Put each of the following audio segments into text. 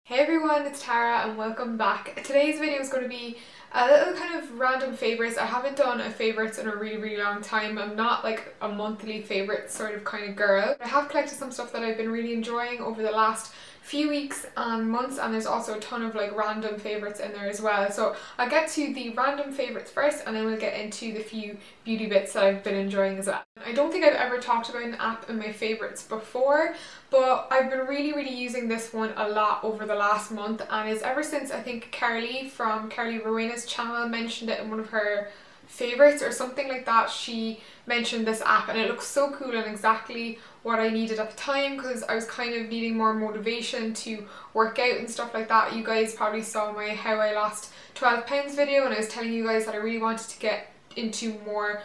Hey everyone, it's Tara and welcome back. Today's video is going to be a little kind of random favourites. I haven't done a favourites in a really long time. I'm not like a monthly favourite sort of kind of girl. I have collected some stuff that I've been really enjoying over the last few weeks and months, and there's also a ton of like random favourites in there as well. So I'll get to the random favourites first and then we'll get into the few beauty bits that I've been enjoying as well. I don't think I've ever talked about an app in my favourites before, but I've been really using this one a lot over the last month, and it's ever since I think Carly from Carly Rowena's channel mentioned it in one of her favourites or something like that. She mentioned this app and it looks so cool and exactly what I needed at the time, because I was kind of needing more motivation to work out and stuff like that. You guys probably saw my how I lost 12 pounds video, and I was telling you guys that I really wanted to get into more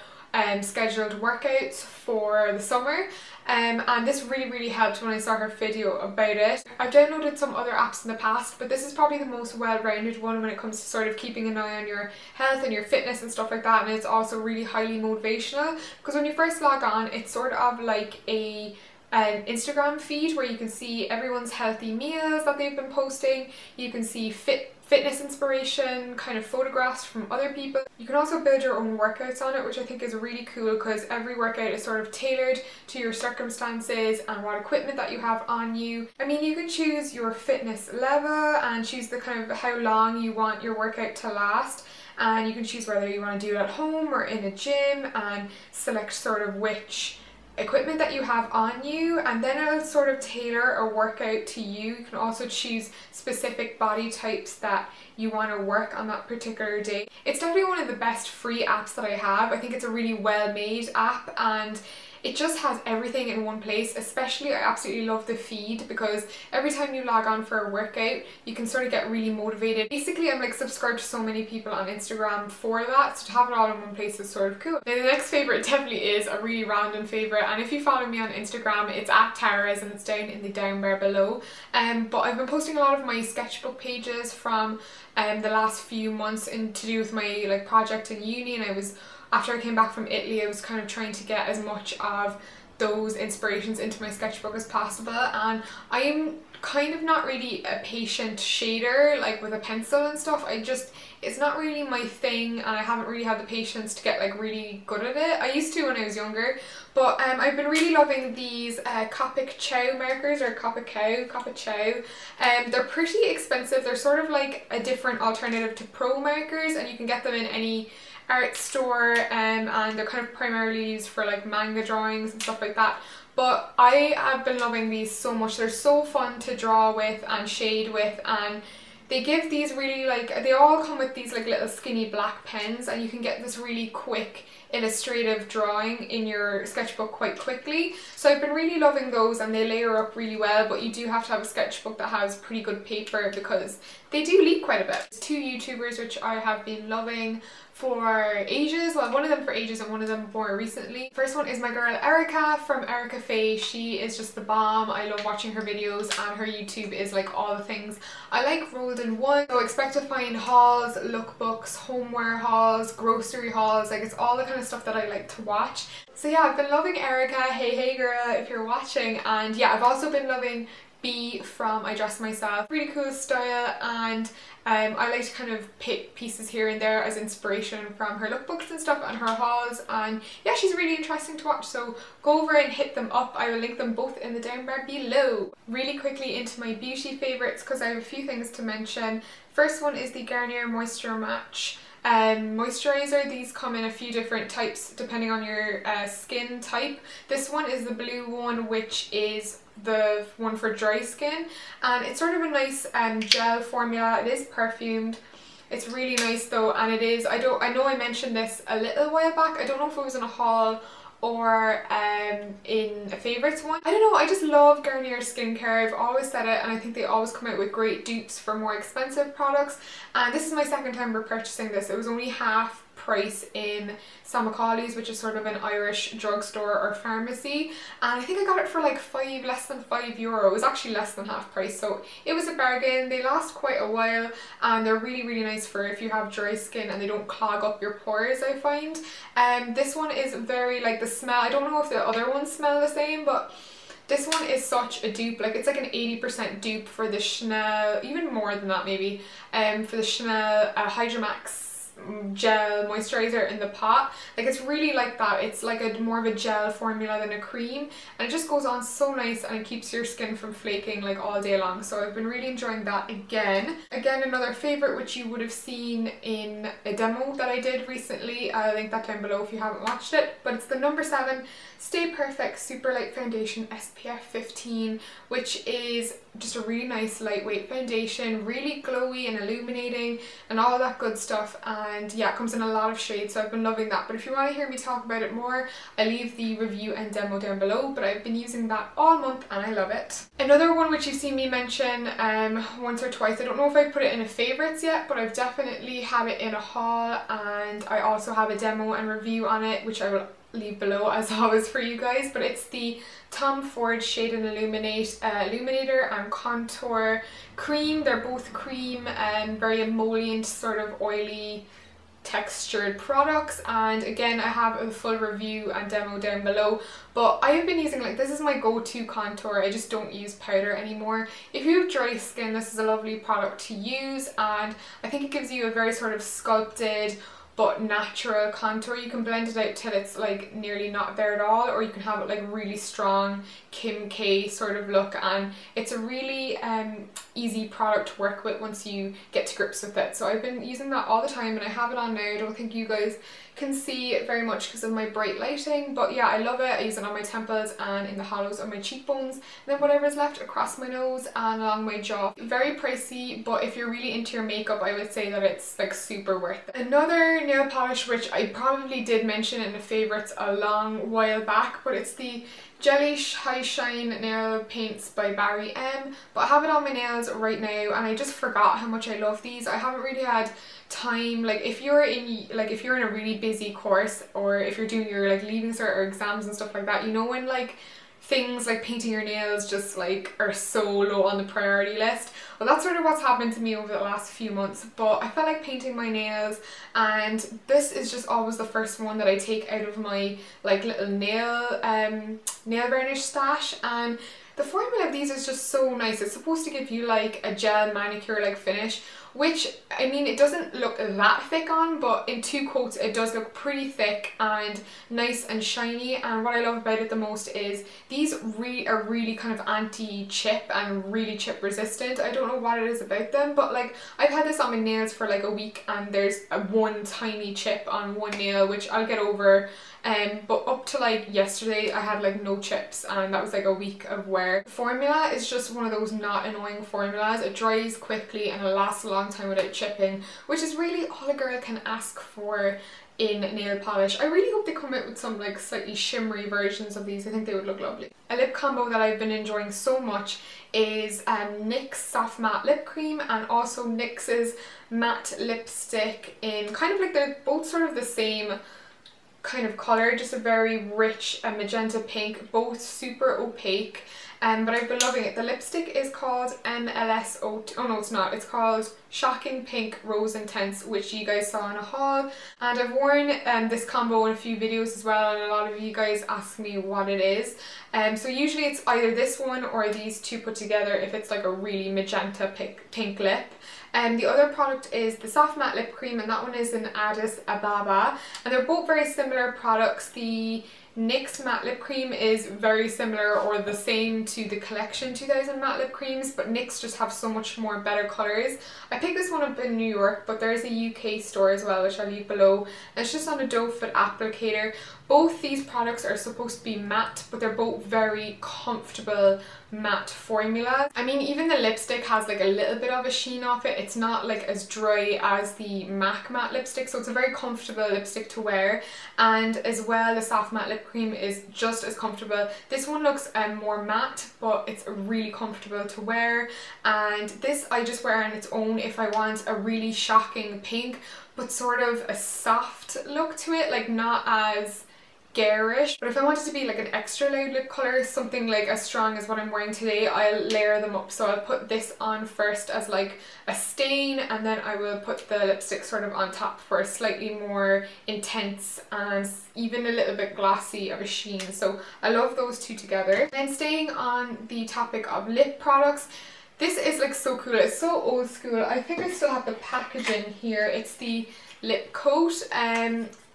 scheduled workouts for the summer, and this really helped when I saw her video about it. I've downloaded some other apps in the past, but this is probably the most well-rounded one when it comes to sort of keeping an eye on your health and your fitness and stuff like that, and it's also really highly motivational because when you first log on it's sort of like an Instagram feed where you can see everyone's healthy meals that they've been posting. You can see fitness inspiration, kind of photographs from other people. You can also build your own workouts on it, which I think is really cool because every workout is sort of tailored to your circumstances and what equipment that you have on you. I mean, you can choose your fitness level and choose the kind of how long you want your workout to last, and you can choose whether you want to do it at home or in a gym and select sort of which equipment that you have on you, and then it'll sort of tailor a workout to you. You can also choose specific body types that you want to work on that particular day. It's definitely one of the best free apps that I have. I think it's a really well made app and it just has everything in one place. Especially I absolutely love the feed because every time you log on for a workout you can sort of get really motivated. Basically I'm like subscribed to so many people on Instagram for that, so to have it all in one place is sort of cool. Now the next favourite definitely is a really random favourite, and if you follow me on Instagram it's at Tara's and it's down in the down bar below. But I've been posting a lot of my sketchbook pages from the last few months to do with my like project in uni, and after I came back from Italy I was kind of trying to get as much of those inspirations into my sketchbook as possible, and I am kind of not really a patient shader like with a pencil and stuff. It's not really my thing, and I haven't really had the patience to get like really good at it. I used to when I was younger, but I've been really loving these Copic Chow markers, or Copic Chow. They're pretty expensive. They're sort of like a different alternative to pro markers, and you can get them in any art store, and they're kind of primarily used for like manga drawings and stuff like that. But I have been loving these so much. They're so fun to draw with and shade with, and they give these really they all come with these like little skinny black pens, and you can get this really quick illustrative drawing in your sketchbook quite quickly. So I've been really loving those, and they layer up really well, but you do have to have a sketchbook that has pretty good paper because they do leak quite a bit. There's two YouTubers which I have been loving for ages, well one of them for ages and one of them more recently. First one is my girl Erica from Erica Faye. She is just the bomb. I love watching her videos, and her YouTube is like all the things I like rolled in one. So expect to find hauls, lookbooks, homeware hauls, grocery hauls, like it's all the kind of stuff that I like to watch. So yeah, I've been loving Erica. Hey girl if you're watching. And yeah, I've also been loving B from I Dress Myself. Really cool style, and I like to kind of pick pieces here and there as inspiration from her lookbooks and stuff and her hauls, and yeah, she's really interesting to watch, so go over and hit them up. I will link them both in the down bar below. Really quickly into my beauty favourites because I have a few things to mention. First one is the Garnier Moisture Match moisturizer. These come in a few different types depending on your skin type. This one is the blue one, which is the one for dry skin, and it's sort of a nice gel formula. It is perfumed. It's really nice though, and it is, I know I mentioned this a little while back. I don't know if it was in a haul or in a favourites one. I don't know, I just love Garnier skincare. I've always said it, and I think they always come out with great dupes for more expensive products, and this is my second time repurchasing this. It was only half price in Sam Macaulay's, which is sort of an Irish drugstore or pharmacy, and I think I got it for like less than €5. It was actually less than half price, so it was a bargain. They last quite a while, and they're really nice for if you have dry skin and they don't clog up your pores, I find. This one is very like the smell, I don't know if the other ones smell the same, but This one is such a dupe, like it's like an 80% dupe for the Chanel, even more than that maybe, for the Chanel Hydromax gel moisturizer in the pot. Like it's really like that. It's like a more of a gel formula than a cream, and it just goes on so nice and it keeps your skin from flaking like all day long. So I've been really enjoying that again. Another favorite which you would have seen in a demo that I did recently, I'll link that down below if you haven't watched it, but it's the number 7 Stay Perfect Super Light Foundation SPF 15, which is just a really nice lightweight foundation, really glowy and illuminating and all that good stuff, and yeah, it comes in a lot of shades, so I've been loving that. But if you want to hear me talk about it more, I leave the review and demo down below, but I've been using that all month and I love it. Another one which you've seen me mention once or twice, I don't know if I've put it in a favourites yet, but I've definitely had it in a haul, and I also have a demo and review on it, which I will leave below as always for you guys, but it's the Tom Ford Shade and Illuminate Illuminator and Contour Cream. They're both cream and very emollient, sort of oily textured products, and again I have a full review and demo down below. But I have been using, like, this is my go-to contour. I just don't use powder anymore. If you have dry skin, this is a lovely product to use, and I think it gives you a very sort of sculpted but natural contour. You can blend it out till it's like nearly not there at all, or you can have it like really strong Kim K sort of look, and it's a really easy product to work with once you get to grips with it. So I've been using that all the time and I have it on now. I don't think you guys can see it very much because of my bright lighting, but yeah, I love it. I use it on my temples and in the hollows of my cheekbones, and then whatever's left across my nose and along my jaw. Very pricey, but if you're really into your makeup, I would say that it's like super worth it. Another nail polish which I probably did mention in the favourites a long while back, but it's the Jelly High Shine Nail Paints by Barry M. But I have it on my nails right now and I just forgot how much I love these. I haven't really had time, like if you're in a really busy course, or if you're doing your like leaving cert or exams and stuff like that, you know, when like things like painting your nails just like are so low on the priority list. Well, that's sort of what's happened to me over the last few months, but I felt like painting my nails, and this is just always the first one that I take out of my like little nail varnish stash, and the formula of these is just so nice. It's supposed to give you like a gel manicure like finish, which, I mean, it doesn't look that thick on, but in 2 coats it does look pretty thick and nice and shiny. And what I love about it the most is these are really kind of anti-chip and really chip resistant. I don't know what it is about them, but like I've had this on my nails for like a week and there's one tiny chip on one nail, which I'll get over. But up to like yesterday I had like no chips, and that was like a week of wear. The formula is just one of those not annoying formulas. It dries quickly and it lasts a long time without chipping, which is really all a girl can ask for in nail polish. I really hope they come out with some like slightly shimmery versions of these. I think they would look lovely. A lip combo that I've been enjoying so much is NYX Soft Matte Lip Cream and also NYX's matte lipstick in kind of like, they're both sort of the same kind of colour, just a very rich magenta pink, both super opaque, but I've been loving it. The lipstick is called MLSO, oh no it's not, it's called Shocking Pink Rose Intense, which you guys saw in a haul, and I've worn this combo in a few videos as well, and a lot of you guys ask me what it is. So usually it's either this one or these two put together if it's like a really magenta pink lip. The other product is the Soft Matte Lip Cream, and that one is in Addis Ababa, and they're both very similar products. The NYX Matte Lip Cream is very similar or the same to the Collection 2000 matte lip creams, but NYX just have so much more better colours. I picked this one up in New York, but there's a UK store as well, which I'll leave below, and it's just on a doe foot applicator. Both these products are supposed to be matte, but they're both very comfortable matte formula. I mean, even the lipstick has like a little bit of a sheen off it. It's not like as dry as the MAC matte lipstick, so it's a very comfortable lipstick to wear. And as well, the Soft Matte Lip Cream is just as comfortable. This one looks more matte, but it's really comfortable to wear. And this I just wear on its own if I want a really shocking pink, but sort of a soft look to it, like not as garish, but if I wanted to be like an extra loud lip colour, something like as strong as what I'm wearing today, I'll layer them up. So I'll put this on first as like a stain, and then I will put the lipstick sort of on top for a slightly more intense and even a little bit glossy of a sheen. So I love those two together. And staying on the topic of lip products, this is like so cool. It's so old school. I think I still have the packaging here. It's the lip coat,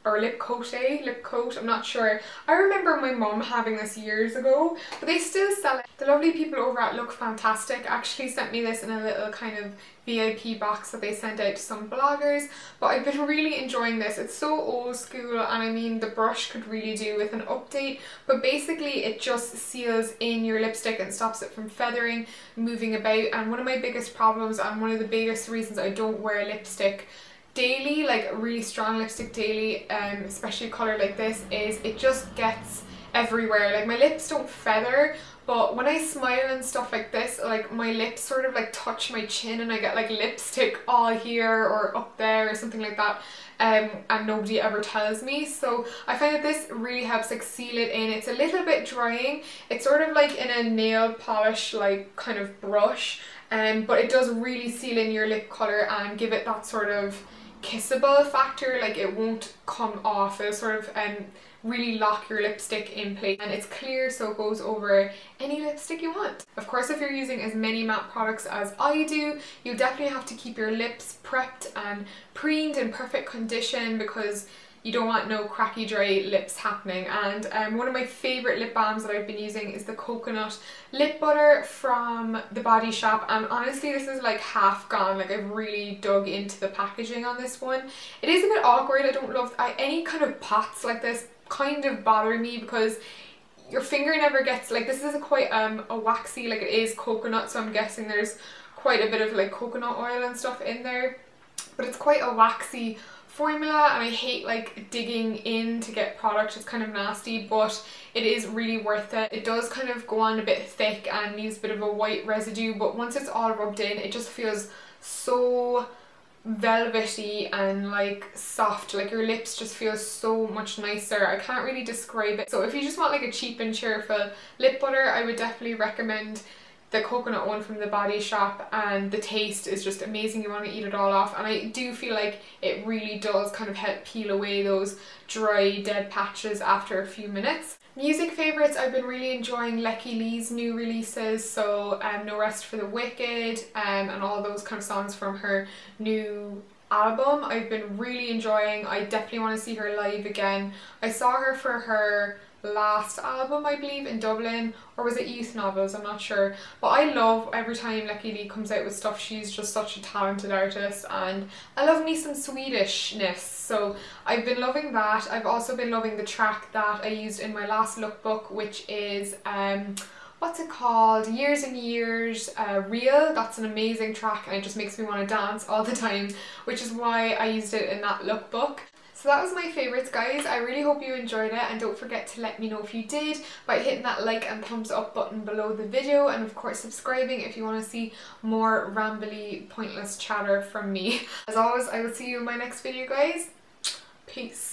or lip coat, I'm not sure. I remember my mum having this years ago, but they still sell it. The lovely people over at Look Fantastic actually sent me this in a little kind of VIP box that they sent out to some bloggers, but I've been really enjoying this. It's so old school, and I mean the brush could really do with an update, but basically it just seals in your lipstick and stops it from feathering, moving about. And one of my biggest problems, and one of the biggest reasons I don't wear lipstick daily, like really strong lipstick daily, especially a colour like this, is it just gets everywhere. Like my lips don't feather, but when I smile and stuff like this, like my lips sort of like touch my chin and I get like lipstick all here or up there or something like that, and nobody ever tells me. So I find that this really helps like seal it in. It's a little bit drying. It's sort of like in a nail polish like kind of brush, but it does really seal in your lip colour and give it that sort of kissable factor. Like it won't come off. It'll sort of really lock your lipstick in place, and it's clear, so it goes over any lipstick you want. Of course, if you're using as many matte products as I do, you definitely have to keep your lips prepped and preened in perfect condition, because you don't want no cracky dry lips happening. And one of my favourite lip balms that I've been using is the coconut lip butter from the Body Shop, and honestly this is like half gone. Like I've really dug into the packaging on this one. It is a bit awkward. I don't love any kind of pots like this kind of bother me, because your finger never gets, like this is quite a waxy, like it is coconut, so I'm guessing there's quite a bit of like coconut oil and stuff in there, but it's quite a waxy formula, and I hate like digging in to get product. It's kind of nasty, but it is really worth it. It does kind of go on a bit thick and leaves a bit of a white residue, but once it's all rubbed in, it just feels so velvety and like soft. Like your lips just feel so much nicer. I can't really describe it. So if you just want like a cheap and cheerful lip butter, I would definitely recommend the coconut one from the Body Shop, and the taste is just amazing. You want to eat it all off, and I do feel like it really does kind of help peel away those dry dead patches after a few minutes. Music favourites, I've been really enjoying Lecky Lee's new releases, so No Rest for the Wicked, and all those kind of songs from her new album I've been really enjoying. I definitely want to see her live again. I saw her for her last album, I believe, in Dublin, or was it Youth Novels, I'm not sure, but I love every time Lecky Lee comes out with stuff. She's just such a talented artist, and I love me some Swedishness, so I've been loving that. I've also been loving the track that I used in my last lookbook, which is what's it called? Years and Years Real. That's an amazing track, and it just makes me want to dance all the time, which is why I used it in that lookbook. So that was my favourites, guys. I really hope you enjoyed it, and don't forget to let me know if you did by hitting that like and thumbs up button below the video, and of course subscribing if you want to see more rambly pointless chatter from me. As always, I will see you in my next video, guys. Peace.